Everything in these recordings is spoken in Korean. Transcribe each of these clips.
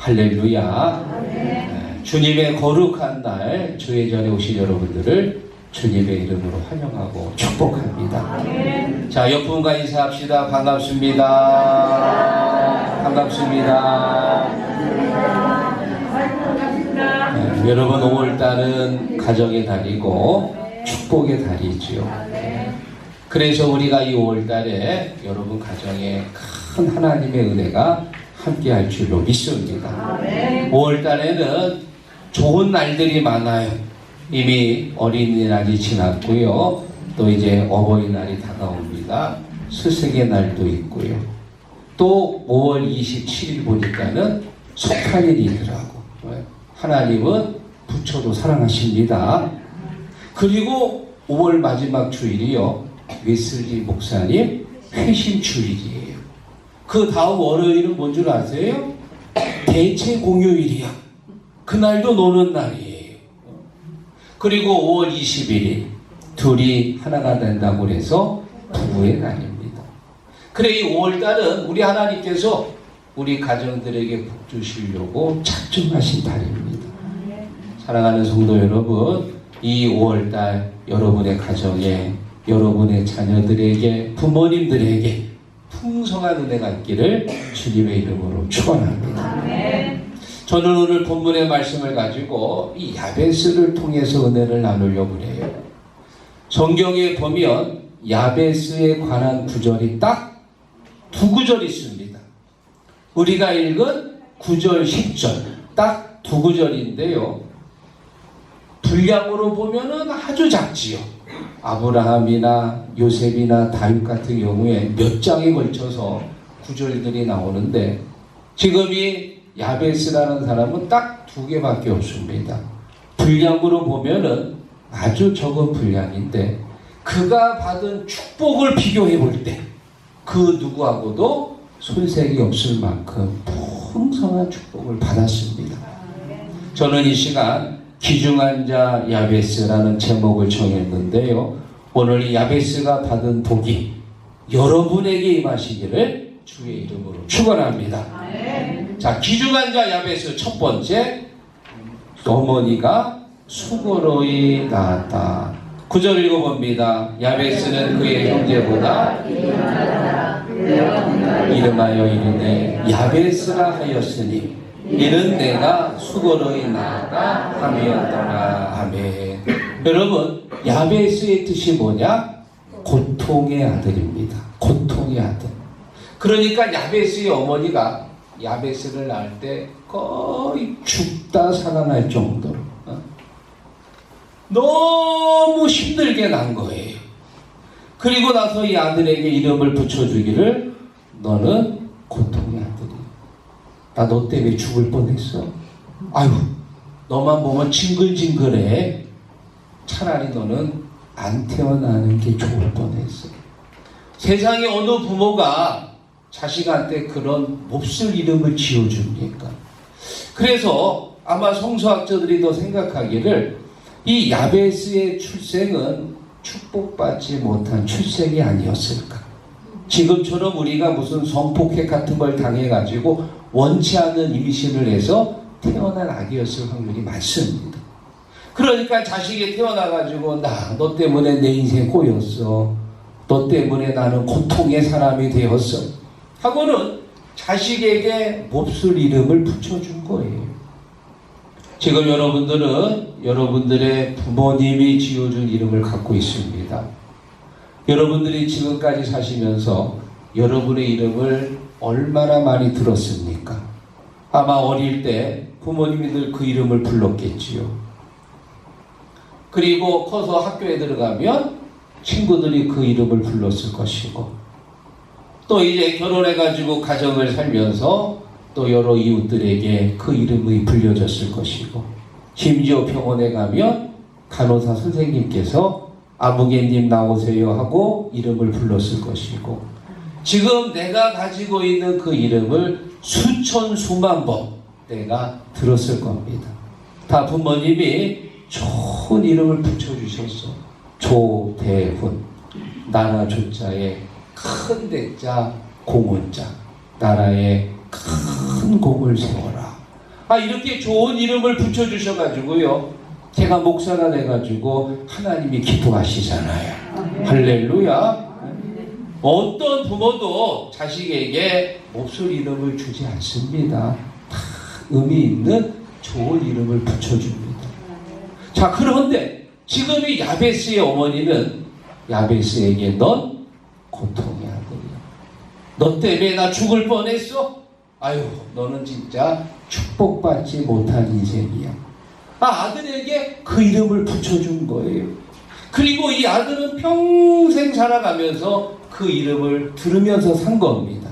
할렐루야. 주님의 거룩한 날 주의 전에 오신 여러분들을 주님의 이름으로 환영하고 축복합니다. 자, 옆분과 인사합시다. 반갑습니다. 반갑습니다. 여러분, 5월달은 가정의 달이고 축복의 달이지요. 그래서 우리가 이 5월달에 여러분 가정에 큰 하나님의 은혜가 함께할 줄로 믿습니다. 5월달에는 좋은 날들이 많아요. 이미 어린이날이 지났고요. 또 이제 어버이날이 다가옵니다. 스승의 날도 있고요. 또 5월 27일 보니까는 속hal일이더라고. 하나님은 부처도 사랑하십니다. 그리고 5월 마지막 주일이요, 웨슬리 목사님 회심 주일이에요. 그 다음 월요일은 뭔 줄 아세요? 대체 공휴일이야. 그날도 노는 날이에요. 그리고 5월 21일 둘이 하나가 된다고 해서 부부의 날입니다. 그래, 이 5월달은 우리 하나님께서 우리 가정들에게 복 주시려고 작정하신 달입니다. 사랑하는 성도 여러분, 이 5월달 여러분의 가정에, 여러분의 자녀들에게, 부모님들에게 풍성한 은혜가 있기를 주님의 이름으로 축원합니다. 저는 오늘 본문의 말씀을 가지고 이 야베스를 통해서 은혜를 나누려고 해요. 성경에 보면 야베스에 관한 구절이 딱 두 구절 있습니다. 우리가 읽은 9절, 10절 딱 두 구절인데요. 분량으로 보면은 아주 작지요. 아브라함이나 요셉이나 다윗 같은 경우에 몇 장에 걸쳐서 구절들이 나오는데, 지금 이 야베스라는 사람은 딱 두 개밖에 없습니다. 분량으로 보면은 아주 적은 분량인데, 그가 받은 축복을 비교해 볼 때 그 누구하고도 손색이 없을 만큼 풍성한 축복을 받았습니다. 저는 이 시간 귀중한 자 야베스라는 제목을 정했는데요. 오늘 이 야베스가 받은 복이 여러분에게 임하시기를 주의 이름으로 축원합니다. 자, 귀중한 자 야베스 첫 번째, 어머니가 수고로이 낳았다. 9절 읽어봅니다. 야베스는 그의 형제보다 이름하여 이르되 야베스라 하였으니 이는 내가 수고로이 낳았다 함이었더라. 아멘. 여러분, 야베스의 뜻이 뭐냐? 고통의 아들입니다. 고통의 아들. 그러니까 야베스의 어머니가 야베스를 낳을 때 거의 죽다 살아날 정도로 너무 힘들게 난 거예요. 그리고 나서 이 아들에게 이름을 붙여주기를, 너는 고통의 아들이야. 나 너 때문에 죽을 뻔했어. 아유, 너만 보면 징글징글해. 차라리 너는 안 태어나는 게 좋을 뻔했어. 세상에 어느 부모가 자식한테 그런 몹쓸 이름을 지어줍니까? 그래서 아마 성서학자들이 더 생각하기를 이 야베스의 출생은 축복받지 못한 출생이 아니었을까. 지금처럼 우리가 무슨 성폭행 같은 걸 당해가지고 원치 않는 임신을 해서 태어난 아기였을 확률이 많습니다. 그러니까 자식이 태어나가지고 너 때문에 내 인생 꼬였어. 너 때문에 나는 고통의 사람이 되었어. 하고는 자식에게 몹쓸 이름을 붙여준 거예요. 지금 여러분들은 여러분들의 부모님이 지어준 이름을 갖고 있습니다. 여러분들이 지금까지 사시면서 여러분의 이름을 얼마나 많이 들었습니까? 아마 어릴 때 부모님들 그 이름을 불렀겠지요. 그리고 커서 학교에 들어가면 친구들이 그 이름을 불렀을 것이고, 또 이제 결혼해가지고 가정을 살면서 또 여러 이웃들에게 그 이름이 불려졌을 것이고, 심지어 병원에 가면 간호사 선생님께서 아무개님 나오세요 하고 이름을 불렀을 것이고, 지금 내가 가지고 있는 그 이름을 수천 수만 번 내가 들었을 겁니다. 다 부모님이 좋은 이름을 붙여주셨어. 조대훈, 나라 조자에 큰 대자 공원자, 나라에 큰 공을 세워라. 이렇게 좋은 이름을 붙여주셔가지고요, 제가 목사가 돼가지고 하나님이 기뻐하시잖아요. 할렐루야. 어떤 부모도 자식에게 몹쓸 이름을 주지 않습니다. 다 의미 있는 좋은 이름을 붙여줍니다. 자, 그런데 지금 이 야베스의 어머니는 야베스에게 넌 고통의 아들이야. 너 때문에 나 죽을 뻔했어? 아유, 너는 진짜 축복받지 못한 인생이야. 아들에게 그 이름을 붙여준 거예요. 그리고 이 아들은 평생 살아가면서 그 이름을 들으면서 산 겁니다.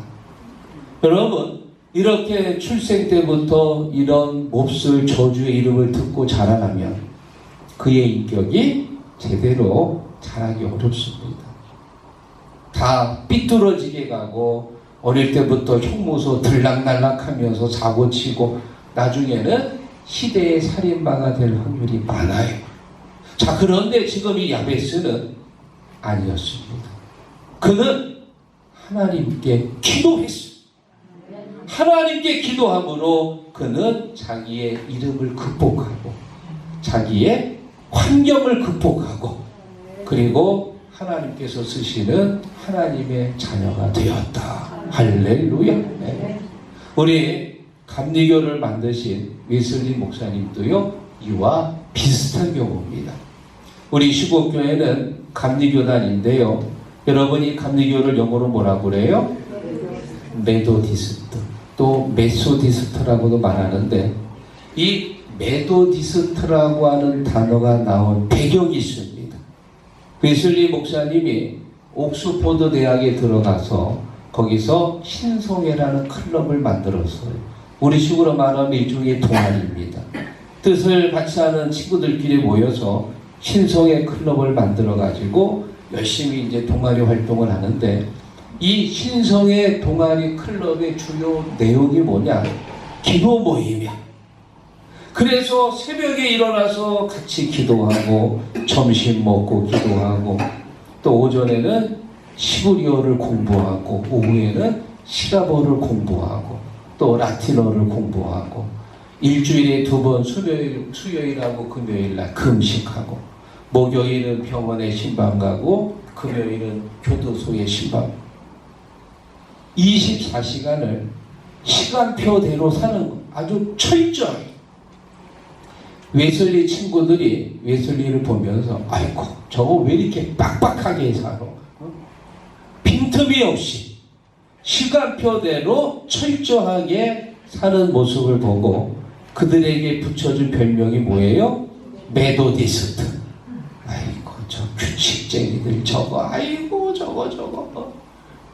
여러분, 이렇게 출생 때부터 이런 몹쓸 저주의 이름을 듣고 자라나면 그의 인격이 제대로 자라기 어렵습니다. 다 삐뚤어지게 가고 어릴 때부터 형무소 들락날락하면서 사고치고 나중에는 시대의 살인마가 될 확률이 많아요. 자, 그런데 지금 이 야베스는 아니었습니다. 그는 하나님께 기도했어요. 하나님께 기도함으로 그는 자기의 이름을 극복하고 자기의 환경을 극복하고 그리고 하나님께서 쓰시는 하나님의 자녀가 되었다. 할렐루야. 네. 우리 감리교를 만드신 웨슬리 목사님도요, 이와 비슷한 경우입니다. 우리 시국교회는 감리교단인데요, 여러분이 감리교를 영어로 뭐라고 그래요? 메도디스트, 또 메소디스트라고도 말하는데, 이 메도디스트라고 하는 단어가 나온 배경이 있습니다. 웨슬리 목사님이 옥스포드 대학에 들어가서 거기서 신성회라는 클럽을 만들었어요. 우리 식으로 말하면 일종의 동아리입니다. 뜻을 같이 하는 친구들끼리 모여서 신성회 클럽을 만들어가지고 열심히 이제 동아리 활동을 하는데, 이 신성회 동아리 클럽의 주요 내용이 뭐냐? 기도 모임이야. 그래서 새벽에 일어나서 같이 기도하고 점심 먹고 기도하고 또 오전에는 시브리어를 공부하고 오후에는 시라버를 공부하고 또 라틴어를 공부하고 일주일에 2번 수요일하고 금요일날 금식하고 목요일은 병원에 신방 가고 금요일은 교도소에 신방. 24시간을 시간표대로 사는 아주 철저하게. 웨슬리 친구들이 웨슬리를 보면서 아이고 저거 왜 이렇게 빡빡하게 살아? 빈틈이 없이 시간표대로 철저하게 사는 모습을 보고 그들에게 붙여준 별명이 뭐예요? 메도디스트. 아이고 저 규칙쟁이들 저거, 아이고 저거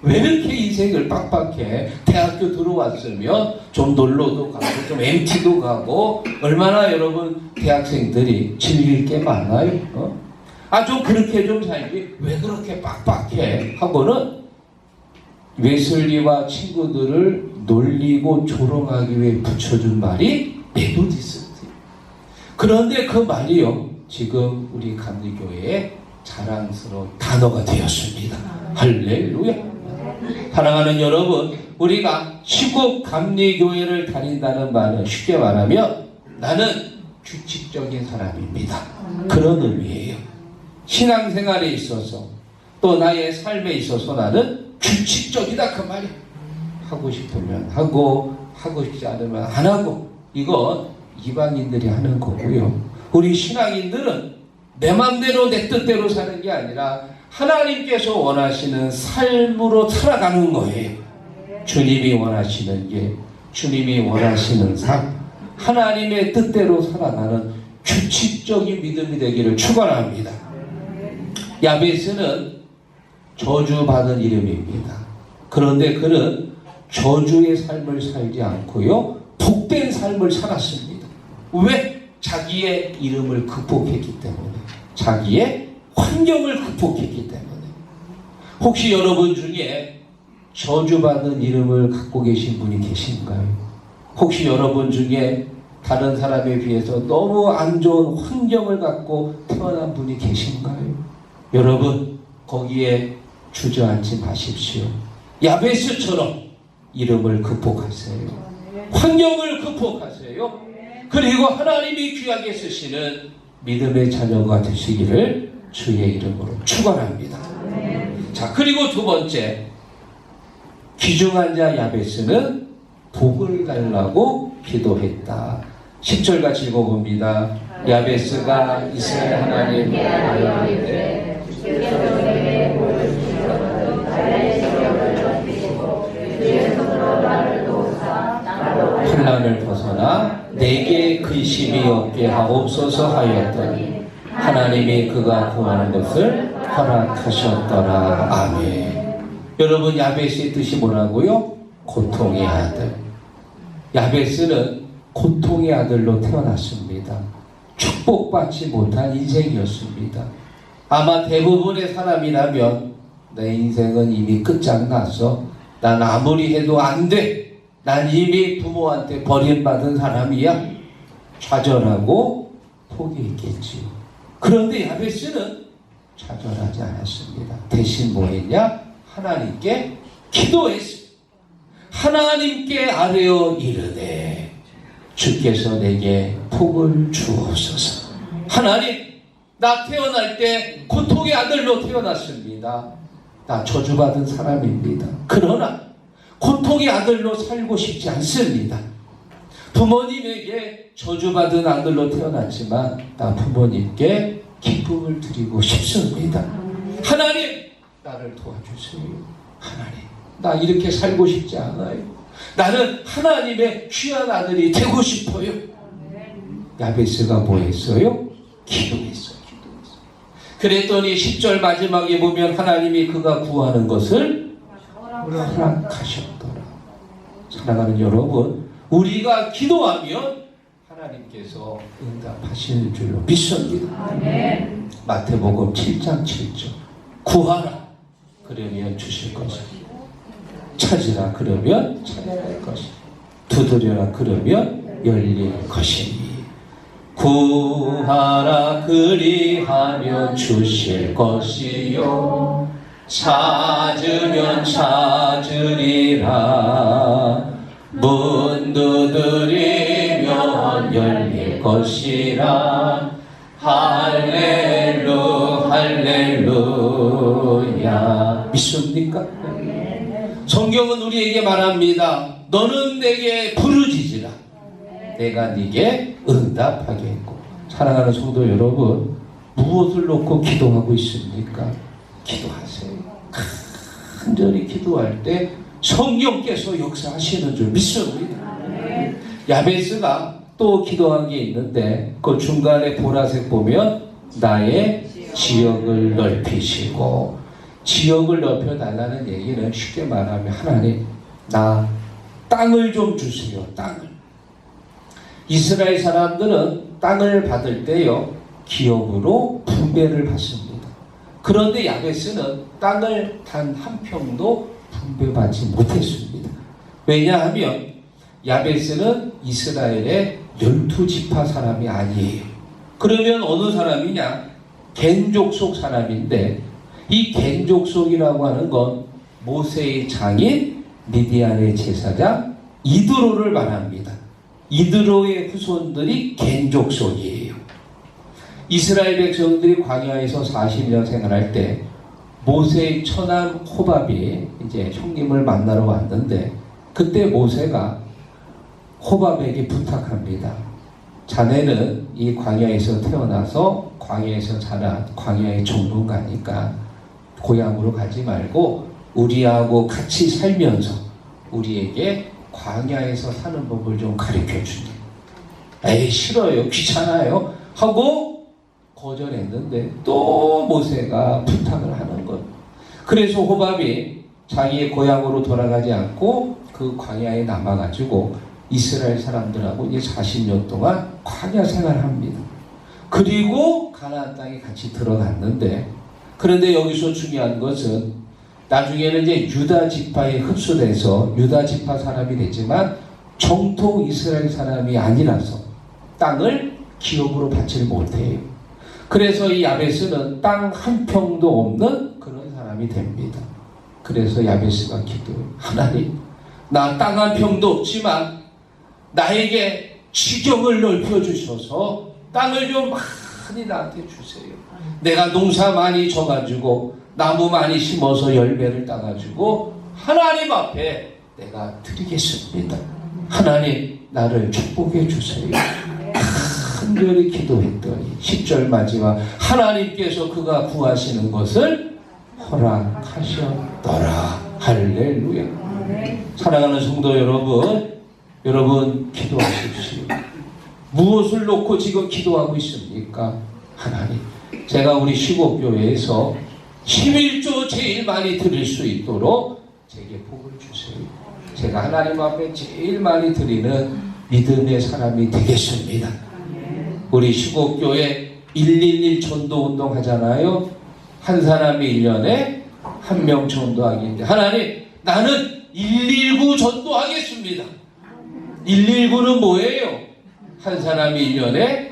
왜 이렇게 인생을 빡빡해? 대학교 들어왔으면 좀 놀러도 가고 좀 MT도 가고 얼마나 여러분 대학생들이 즐길 게 많아요. 좀 그렇게 좀 살지 왜 그렇게 빡빡해? 하고는 웨슬리와 친구들을 놀리고 조롱하기 위해 붙여준 말이 메도디스트. 그런데 그 말이요, 지금 우리 감리교회의 자랑스러운 단어가 되었습니다. 할렐루야. 사랑하는 여러분, 우리가 시국 감리교회를 다닌다는 말은 쉽게 말하면 나는 규칙적인 사람입니다. 그런 의미예요. 신앙생활에 있어서 또 나의 삶에 있어서 나는 규칙적이다, 그 말이야. 하고 싶으면 하고, 하고 싶지 않으면 안 하고, 이건 이방인들이 하는 거고요. 우리 신앙인들은 내 맘대로 내 뜻대로 사는 게 아니라 하나님께서 원하시는 삶으로 살아가는 거예요. 주님이 원하시는 게, 주님이 원하시는 삶, 하나님의 뜻대로 살아가는 규칙적인 믿음이 되기를 축원합니다. 야베스는 저주받은 이름입니다. 그런데 그는 저주의 삶을 살지 않고요, 복된 삶을 살았습니다. 왜? 자기의 이름을 극복했기 때문에, 자기의 환경을 극복했기 때문에. 혹시 여러분 중에 저주받은 이름을 갖고 계신 분이 계신가요? 혹시 여러분 중에 다른 사람에 비해서 너무 안 좋은 환경을 갖고 태어난 분이 계신가요? 여러분, 거기에 주저앉지 마십시오. 야베스처럼 이름을 극복하세요. 환경을 극복하세요. 그리고 하나님이 귀하게 쓰시는 믿음의 자녀가 되시기를 주의 이름으로 축원합니다. 자, 그리고 두 번째, 귀중한 자 야베스는 복을 달라고 기도했다. 10절 같이 읽어봅니다. 야베스가 이스라엘 하나님께 아뢰되 주께서 복을 주시거든 나의 시력을 넓히시고 주의 손으로 나를 도우사 환난을 벗어나 내게 근심이 없게 하옵소서 하였더니 하나님이 그가 구하는 것을 허락하셨더라. 아멘. 여러분, 야베스의 뜻이 뭐라고요? 고통의 아들. 야베스는 고통의 아들로 태어났습니다. 축복받지 못한 인생이었습니다. 아마 대부분의 사람이라면 내 인생은 이미 끝장났어. 난 아무리 해도 안 돼. 난 이미 부모한테 버림받은 사람이야. 좌절하고 포기했겠지. 그런데 야베스는 좌절하지 않았습니다. 대신 뭐 했냐? 하나님께 기도했습니다. 하나님께 아뢰어 이르되 주께서 내게 복을 주옵소서. 하나님, 나 태어날 때 고통의 아들로 태어났습니다. 나 저주받은 사람입니다. 그러나 고통의 아들로 살고 싶지 않습니다. 부모님에게 저주받은 아들로 태어났지만 나 부모님께 기쁨을 드리고 싶습니다. 하나님, 나를 도와주세요. 하나님, 나 이렇게 살고 싶지 않아요. 나는 하나님의 귀한 아들이 되고 싶어요. 야베스가 뭐 했어요? 기도했어요. 그랬더니 10절 마지막에 보면 하나님이 그가 구하는 것을 허락하셨더라. 사랑하는 여러분, 우리가 기도하면 하나님께서 응답하시는 줄로 믿습니다. 마태복음 7장 7절. 구하라 그러면 주실 것이니, 찾으라 그러면 찾아낼 것이니, 두드려라 그러면 열릴 것이니, 구하라 그리하면 주실 것이요 찾으면 찾으리라 문 두드리면 열릴 것이라 할렐루 할렐루야. 믿습니까? 성경은 우리에게 말합니다. 너는 내게 부르짖으라 내가 네게 응답하겠고. 사랑하는 성도 여러분, 무엇을 놓고 기도하고 있습니까? 기도하세요. 간절히 기도할 때 성령께서 역사하시는 줄 믿습니다. 야베스가 또 기도한 게 있는데 그 중간에 보라색 보면 나의 지역을 넓히시고, 지역을 넓혀달라는 얘기는 쉽게 말하면 하나님, 나 땅을 좀 주세요. 땅을. 이스라엘 사람들은 땅을 받을 때요 기업으로 분배를 받습니다. 그런데 야베스는 땅을 단 한 평도 분배받지 못했습니다. 왜냐하면 야베스는 이스라엘의 12지파 사람이 아니에요. 그러면 어느 사람이냐? 겐족속 사람인데, 이 겐족속이라고 하는 건 모세의 장인 미디안의 제사장 이드로를 말합니다. 이드로의 후손들이 겐족속이에요. 이스라엘 백성들이 광야에서 40년 생활할 때 모세의 처남 호밥이 이제 형님을 만나러 왔는데, 그때 모세가 호밥에게 부탁합니다. 자네는 이 광야에서 태어나서 광야에서 자란 광야의 전문가니까 고향으로 가지 말고 우리하고 같이 살면서 우리에게 광야에서 사는 법을 좀 가르쳐 주니. 에이, 싫어요, 귀찮아요 하고 거절했는데 또 모세가 부탁을 하는 것. 그래서 호밥이 자기의 고향으로 돌아가지 않고 그 광야에 남아가지고 이스라엘 사람들하고 이제 40년 동안 광야 생활합니다. 그리고 가나안 땅에 같이 들어갔는데, 그런데 여기서 중요한 것은 나중에는 이제 유다 지파에 흡수돼서 유다 지파 사람이 되지만 정통 이스라엘 사람이 아니라서 땅을 기업으로 받지 못해요. 그래서 이 야베스는 땅 한 평도 없는 그런 사람이 됩니다. 그래서 야베스가 기도해요. 하나님, 나 땅 한 평도 없지만 나에게 지경을 넓혀주셔서 땅을 좀 많이 나한테 주세요. 내가 농사 많이 져가지고 나무 많이 심어서 열매를 따가지고 하나님 앞에 내가 드리겠습니다. 하나님 나를 축복해 주세요. 간절히 기도했더니 10절 마지막 하나님께서 그가 구하시는 것을 허락하셨더라. 할렐루야. 사랑하는 성도 여러분 기도하십시오. 무엇을 놓고 지금 기도하고 있습니까? 하나님, 제가 우리 시곡교회에서 11조 제일 많이 드릴 수 있도록 제게 복을 주세요. 제가 하나님 앞에 제일 많이 드리는 믿음의 사람이 되겠습니다. 우리 시곡교회 111 전도운동 하잖아요. 한 사람이 1년에 한 명 전도하기인데 하나님, 나는 119 전도하겠습니다. 119는 뭐예요? 한 사람이 1년에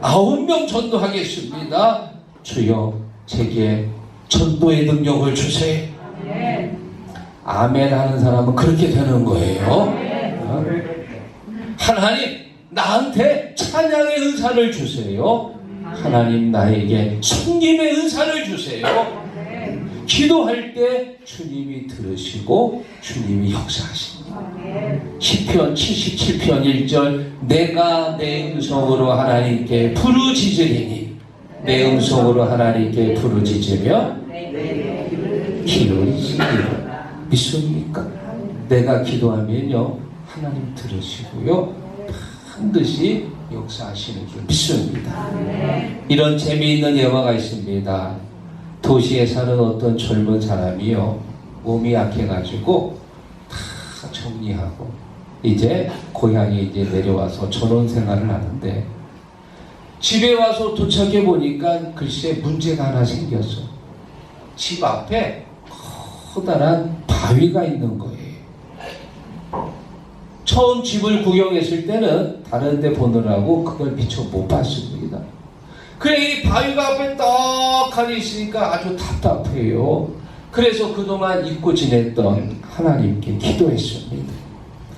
9명 전도하겠습니다. 주여, 제게 전도의 능력을 주세요. 아멘 하는 사람은 그렇게 되는 거예요. 하나님, 나한테 찬양의 은사를 주세요. 하나님, 나에게 섬김의 은사를 주세요. 기도할 때 주님이 들으시고 주님이 역사하십니다. 시편 77편 1절 내가 내 음성으로 하나님께 부르짖으리니 내 음성으로 하나님께 부르짖으며 기울이시리라. 믿습니까? 내가 기도하면요 하나님 들으시고요 반드시 역사하시는 줄 믿습니다. 이런 재미있는 예화가 있습니다. 도시에 사는 어떤 젊은 사람이요 몸이 약해가지고 다 정리하고 이제 고향에 이제 내려와서 전원 생활을 하는데 집에 와서 도착해 보니까 글쎄 문제가 하나 생겼어. 집 앞에 커다란 바위가 있는 거예요. 처음 집을 구경했을 때는 다른 데 보느라고 그걸 미처 못 봤습니다. 그래 이 바위가 앞에 떡하니 있으니까 아주 답답해요. 그래서 그동안 잊고 지냈던 하나님께 기도했습니다.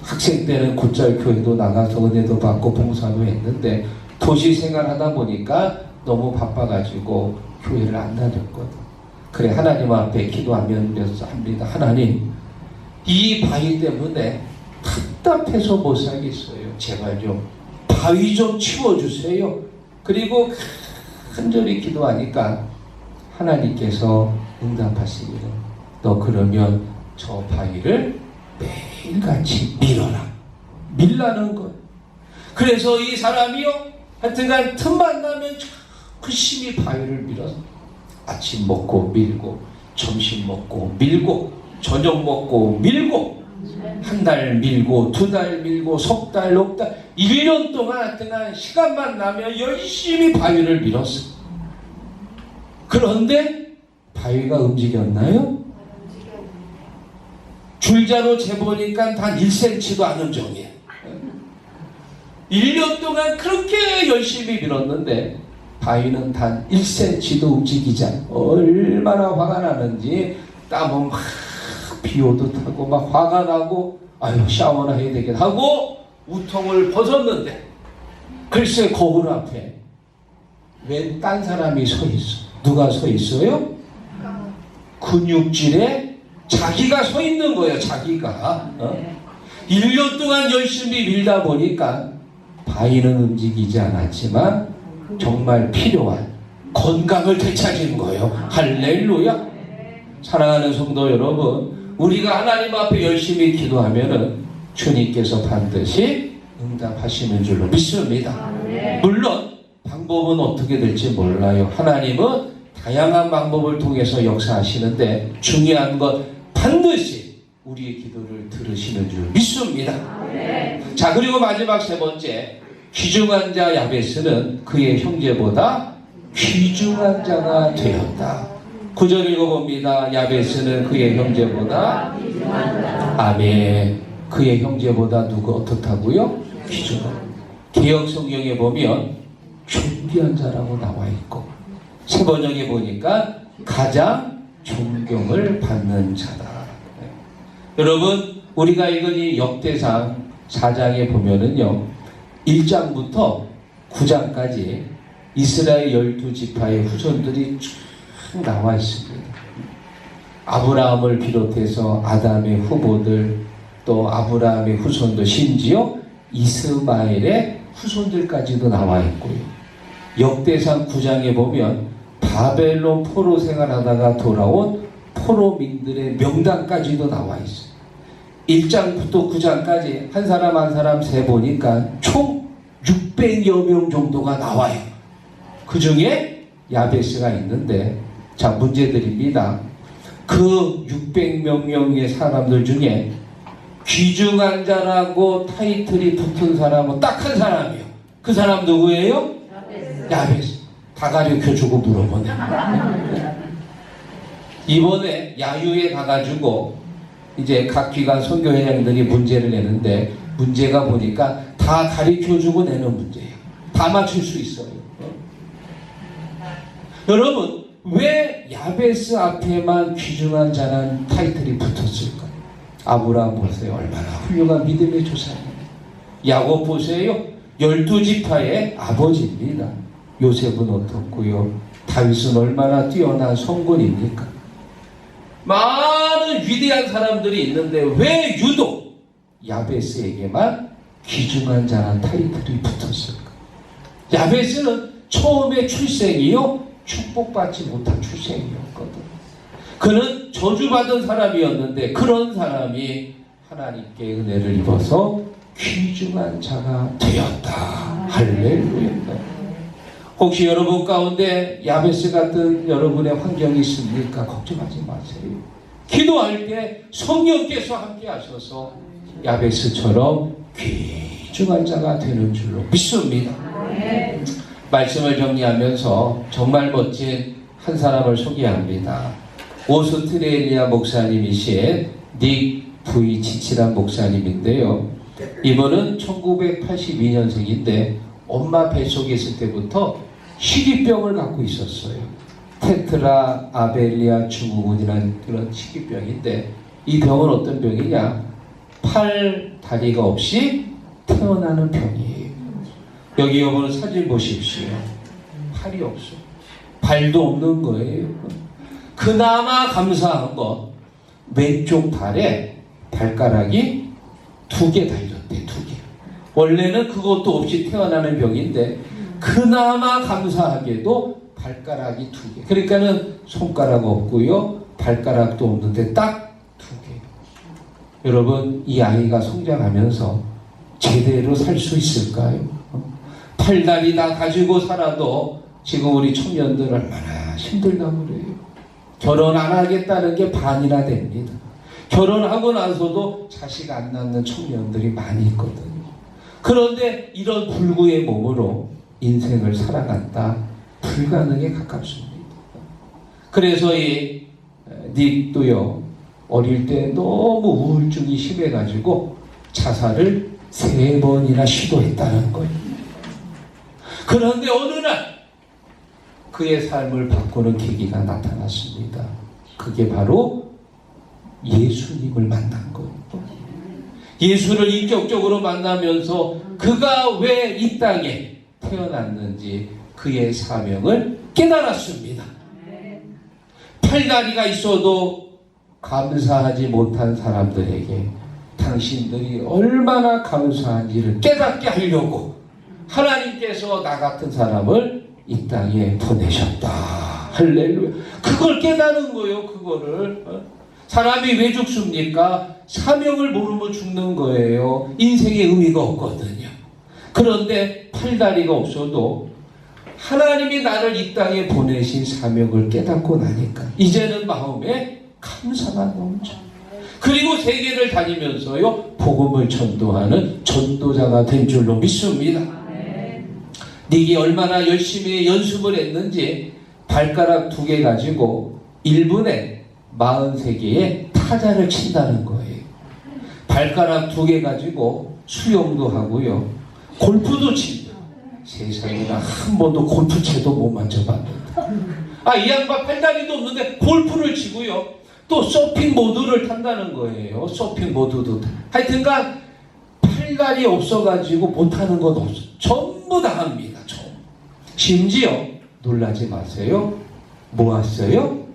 학생 때는 곧잘 교회도 나가서 은혜도 받고 봉사도 했는데 도시 생활하다 보니까 너무 바빠가지고 교회를 안 다녔거든. 그래 하나님 앞에 기도하면서 합니다. 하나님, 이 바위 때문에 답답해서 못 살겠어요. 제발 좀 바위 좀 치워주세요. 그리고 간절히 기도하니까 하나님께서 응답하시기를 너 그러면 저 바위를 매일같이 밀어라. 밀라는 거예요. 그래서 이 사람이요 하여튼간 틈만 나면 열심히 바위를 밀어서 아침 먹고 밀고 점심 먹고 밀고 저녁 먹고 밀고 한 달 밀고 두 달 밀고 석 달 넉 달 1년 동안 하여튼간 시간만 나면 열심히 바위를 밀었어. 그런데 바위가 움직였나요? 줄자로 재보니까 단 1cm도 안 움직여요. 1년 동안 그렇게 열심히 밀었는데 바위는 단 1cm도 움직이지 않고 얼마나 화가 나는지 땀은 막 비오도 타고 막 화가 나고 아유 샤워나 해야 되겠다 하고 우통을 벗었는데 글쎄 거울 앞에 웬 딴 사람이 서 있어. 누가 서 있어요? 근육질에 자기가 서 있는 거예요. 자기가 1년 동안 열심히 밀다 보니까 바위는 움직이지 않았지만 정말 필요한 건강을 되찾은 거예요. 할렐루야. 사랑하는 성도 여러분, 우리가 하나님 앞에 열심히 기도하면은 주님께서 반드시 응답하시는 줄로 믿습니다. 물론 방법은 어떻게 될지 몰라요. 하나님은 다양한 방법을 통해서 역사하시는데 중요한 것 반드시 우리의 기도를 들으시는 줄 믿습니다. 자, 그리고 마지막 세 번째, 귀중한 자 야베스는 그의 형제보다 귀중한 자가 되었다. 9절 읽어봅니다. 야베스는 그의 형제보다 아멘. 그의 형제보다 누구 어떻다고요? 귀중한. 개역 성경에 보면 존귀한 자라고 나와 있고 새 번역에 보니까 가장 존경을 받는 자다. 여러분, 우리가 읽은 이 역대상 4장에 보면은요, 1장부터 9장까지 이스라엘 12지파의 후손들이 쭉 나와 있습니다. 아브라함을 비롯해서 아담의 후보들, 또 아브라함의 후손들, 심지어 이스마엘의 후손들까지도 나와 있고요. 역대상 9장에 보면 바벨론 포로 생활하다가 돌아온 포로민들의 명단까지도 나와 있어요. 1장부터 9장까지 한 사람 한 사람 세보니까 총 600여 명 정도가 나와요. 그 중에 야베스가 있는데, 자, 문제드립니다. 그 600명의 사람들 중에 귀중한 자라고 타이틀이 붙은 사람은 딱 한 사람이에요. 그 사람 누구예요? 야베스. 다 가르쳐주고 물어보네. 이번에 야유에 가가지고 이제 각 기관 선교회장들이 문제를 내는데, 문제가 보니까 다 가르쳐주고 내는 문제예요. 다 맞출 수 있어요. 여러분, 왜 야베스 앞에만 귀중한 자라는 타이틀이 붙었을까? 아브라함 보세요. 얼마나 훌륭한 믿음의 조상이에요. 야곱 보세요. 12지파의 아버지입니다. 요셉은 어떻고요? 다윗은 얼마나 뛰어난 성군입니까? 많은 위대한 사람들이 있는데 왜 유독 야베스에게만 귀중한 자라는 타이틀이 붙었을까? 야베스는 처음에 출생이요, 축복받지 못한 출생이었거든. 그는 저주받은 사람이었는데 그런 사람이 하나님께 은혜를 입어서 귀중한 자가 되었다. 할렐루야. 혹시 여러분 가운데 야베스 같은 여러분의 환경이 있습니까? 걱정하지 마세요. 기도할 때 성령께서 함께 하셔서 야베스처럼 귀중한 자가 되는 줄로 믿습니다. 말씀을 정리하면서 정말 멋진 한 사람을 소개합니다. 오스트레일리아 목사님이신 닉 부이치치란 목사님인데요. 이분은 1982년생인데 엄마 뱃속에 있을 때부터 희귀병을 갖고 있었어요. 테트라 아벨리아 증후군이라는 그런 희귀병인데, 이 병은 어떤 병이냐? 팔, 다리가 없이 태어나는 병이에요. 여기 여러분 사진 보십시오. 팔이 없어. 발도 없는 거예요. 그나마 감사한 건 왼쪽 발에 발가락이 2개 달렸대. 2개. 원래는 그것도 없이 태어나는 병인데 그나마 감사하게도 발가락이 2개. 그러니까는 손가락 없고요, 발가락도 없는데 딱 2개. 여러분, 이 아이가 성장하면서 제대로 살 수 있을까요? 팔다리 다 가지고 살아도 지금 우리 청년들 얼마나 힘들다고 그래요. 결혼 안 하겠다는 게 반이나 됩니다. 결혼하고 나서도 자식 안 낳는 청년들이 많이 있거든요. 그런데 이런 불구의 몸으로 인생을 살아간다, 불가능에 가깝습니다. 그래서 이 닉도요, 어릴 때 너무 우울증이 심해가지고 자살을 3번이나 시도했다는 거예요. 그런데 어느 날 그의 삶을 바꾸는 계기가 나타났습니다. 그게 바로 예수님을 만난 거예요. 예수를 인격적으로 만나면서 그가 왜 이 땅에 태어났는지 그의 사명을 깨달았습니다. 팔다리가 있어도 감사하지 못한 사람들에게 당신들이 얼마나 감사한지를 깨닫게 하려고 하나님께서 나 같은 사람을 이 땅에 보내셨다. 할렐루야. 그걸 깨달은 거예요. 그거를. 사람이 왜 죽습니까? 사명을 모르면 죽는 거예요. 인생의 의미가 없거든요. 그런데 팔다리가 없어도 하나님이 나를 이 땅에 보내신 사명을 깨닫고 나니까 이제는 마음에 감사가 넘쳐. 그리고 세계를 다니면서요, 복음을 전도하는 전도자가 된 줄로 믿습니다. 닉이 얼마나 열심히 연습을 했는지 발가락 2개 가지고 1분에 43개의 타자를 친다는 거예요. 발가락 2개 가지고 수영도 하고요, 골프도 친다. 세상에 나 한 번도 골프채도 못 만져봤는데, 이 양반 팔다리도 없는데 골프를 치고요, 또 서핑 보드를 탄다는 거예요. 서핑 보드도 하여튼간 날이 없어가지고 못하는 것 없어. 전부 다 합니다. 심지어 놀라지 마세요. 뭐 했어요?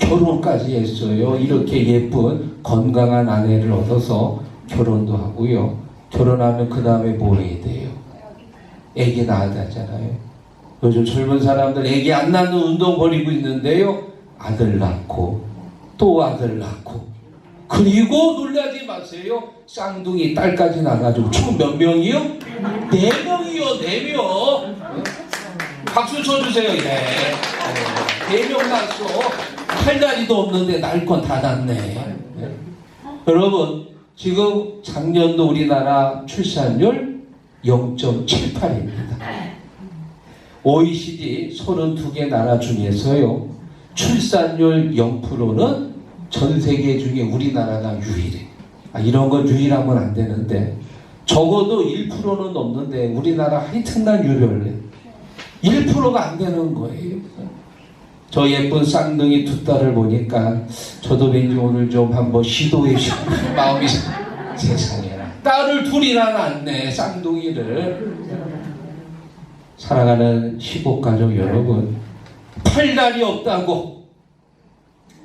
결혼까지 했어요. 이렇게 예쁜 건강한 아내를 얻어서 결혼도 하고요. 결혼하면 그 다음에 뭐 해야 돼요? 애기 낳아야 되잖아요. 요즘 젊은 사람들 애기 안 낳는 운동 벌이고 있는데요. 아들 낳고 또 아들 낳고, 그리고 놀라지 마세요. 쌍둥이 딸까지 낳아가지고 총 몇 명이요? 4명이요. 4명. 박수 쳐주세요. 예. 4명 낳았어. 할 날이도 없는데 낳을 건 다 낳네. 예. 여러분, 지금 작년도 우리나라 출산율 0.78입니다. OECD 32개 나라 중에서요, 출산율 0%는 전 세계 중에 우리나라가 유일해. 이런 건 유일하면 안 되는데, 적어도 1%는 넘는데 우리나라 하여튼간 유별해. 1%가 안 되는 거예요. 저 예쁜 쌍둥이 두 딸을 보니까 저도 왠지 오늘 좀 한번 시도해 싶은 마음이, 세상에나 딸을 둘이나 낳네, 쌍둥이를. 사랑하는 시국가족 여러분, 팔날이 없다고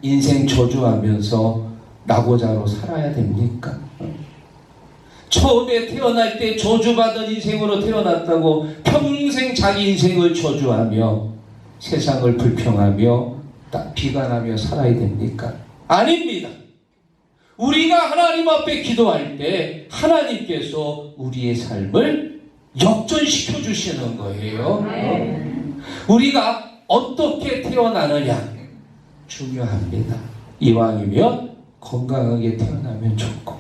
인생 저주하면서 낙오자로 살아야 됩니까? 처음에 태어날 때 저주받은 인생으로 태어났다고 평생 자기 인생을 저주하며 세상을 불평하며 비관하며 살아야 됩니까? 아닙니다. 우리가 하나님 앞에 기도할 때 하나님께서 우리의 삶을 역전시켜 주시는 거예요. 우리가 어떻게 태어나느냐 중요합니다. 이왕이면 건강하게 태어나면 좋고,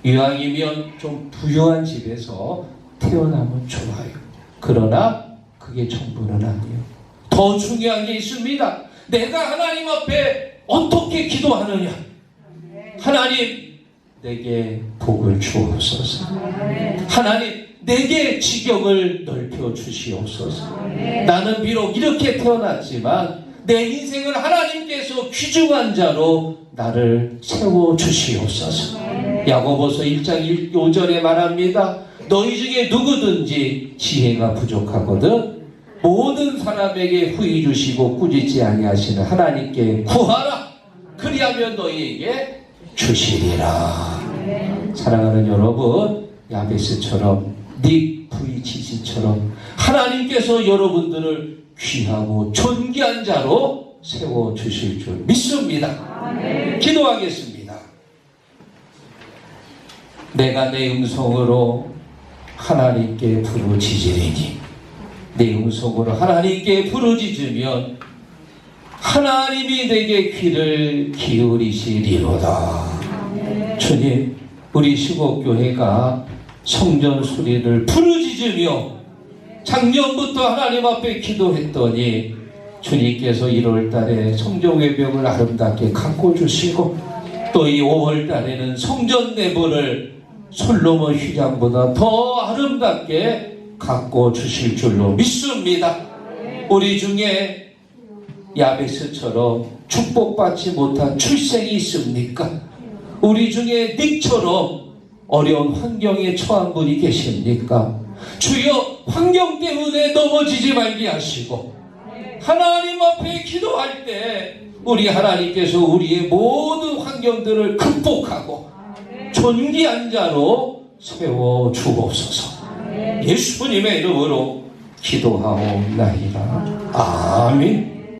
이왕이면 좀 부유한 집에서 태어나면 좋아요. 그러나 그게 전부는 아니에요. 더 중요한 게 있습니다. 내가 하나님 앞에 어떻게 기도하느냐. 하나님, 내게 복을 주옵소서. 하나님, 내게 지경을 넓혀 주시옵소서. 나는 비록 이렇게 태어났지만 내 인생을 하나님께서 귀중한 자로 나를 세워 주시옵소서. 야고보서 1장 5절에 말합니다. 너희 중에 누구든지 지혜가 부족하거든 모든 사람에게 후히 주시고 꾸짖지 아니하시는 하나님께 구하라. 그리하면 너희에게 주시리라. 사랑하는 여러분, 야베스처럼 닉 부이치시처럼 하나님께서 여러분들을 귀하고 존귀한 자로 세워주실 줄 믿습니다. 기도하겠습니다. 내가 내 음성으로 하나님께 부르짖으리니, 내 음성으로 하나님께 부르짖으면 하나님이 내게 귀를 기울이시리로다. 주님, 우리 시곡교회가 성전 소리를 부르짖으며 작년부터 하나님 앞에 기도했더니 주님께서 1월 달에 성전 외벽을 아름답게 가꿔주시고, 또 이 5월 달에는 성전 내부를 솔로몬 휘장보다 더 아름답게 가꿔주실 줄로 믿습니다. 우리 중에 야베스처럼 축복받지 못한 출생이 있습니까? 우리 중에 닉처럼 어려운 환경에 처한 분이 계십니까? 주여, 환경 때문에 넘어지지 말게 하시고 하나님 앞에 기도할 때 우리 하나님께서 우리의 모든 환경들을 극복하고 존귀한 자로 세워 주옵소서. 예수님의 이름으로 기도하옵나이다. 아멘.